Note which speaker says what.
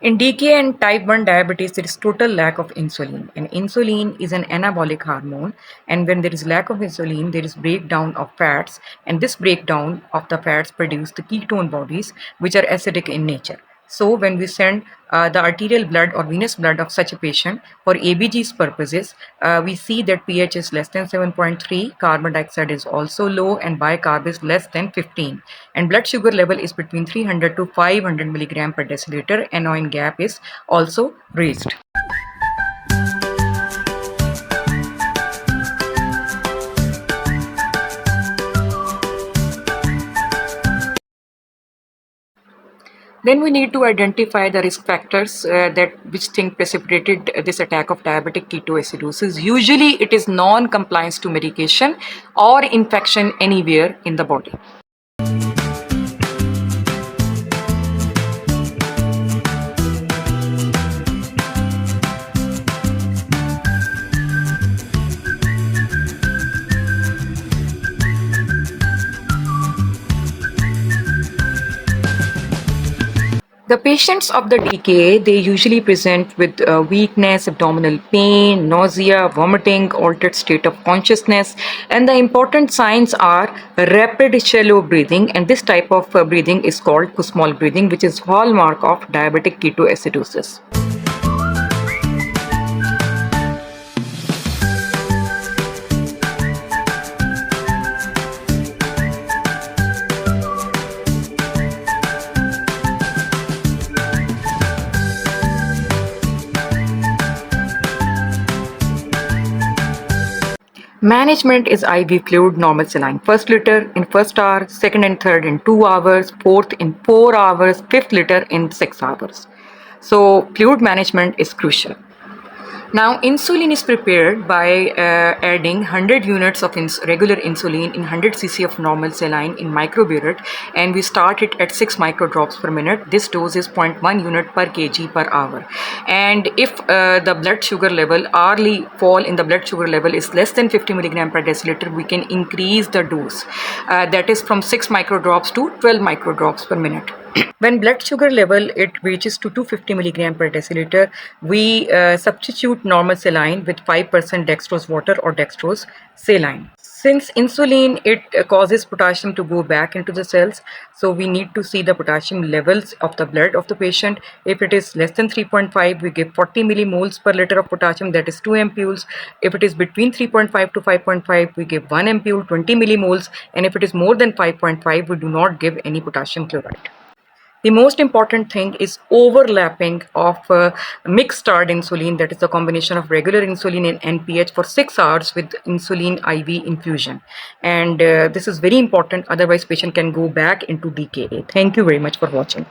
Speaker 1: In DKA and type 1 diabetes, there is total lack of insulin. And insulin is an anabolic hormone. And when there is lack of insulin, there is breakdown of fats. And this breakdown of the fats produce the ketone bodies, which are acidic in nature. So when we send the arterial blood or venous blood of such a patient for ABG's purposes, we see that pH is less than 7.3, carbon dioxide is also low, and bicarb is less than 15. And blood sugar level is between 300 to 500 milligram per deciliter, and ion gap is also raised. Then we need to identify the risk factors which precipitated this attack of diabetic ketoacidosis. Usually it is non-compliance to medication or infection anywhere in the body. The patients of the DKA, they usually present with weakness, abdominal pain, nausea, vomiting, altered state of consciousness, and the important signs are rapid shallow breathing, and this type of breathing is called Kussmaul breathing, which is hallmark of diabetic ketoacidosis. Management is IV fluid normal saline. First liter in first hour, second and third in 2 hours, fourth in 4 hours, fifth liter in 6 hours. So fluid management is crucial. Now insulin is prepared by adding 100 units of regular insulin in 100 cc of normal saline in microburette, and we start it at 6 microdrops per minute. This dose is 0.1 unit per kg per hour. And if the blood sugar level, hourly fall in the blood sugar level is less than 50 milligram per deciliter, we can increase the dose. That is from 6 microdrops to 12 microdrops per minute. When blood sugar level it reaches to 250 milligram per deciliter, we substitute normal saline with 5% dextrose water or dextrose saline. Since insulin, it causes potassium to go back into the cells, so we need to see the potassium levels of the blood of the patient. If it is less than 3.5, we give 40 millimoles per liter of potassium, that is 2 ampules. If it is between 3.5 to 5.5, we give 1 ampule, 20 millimoles, and if it is more than 5.5, we do not give any potassium chloride. The most important thing is overlapping of mixed starred insulin, that is the combination of regular insulin and NPH for 6 hours with insulin IV infusion. And this is very important, otherwise patient can go back into DKA. Thank you very much for watching.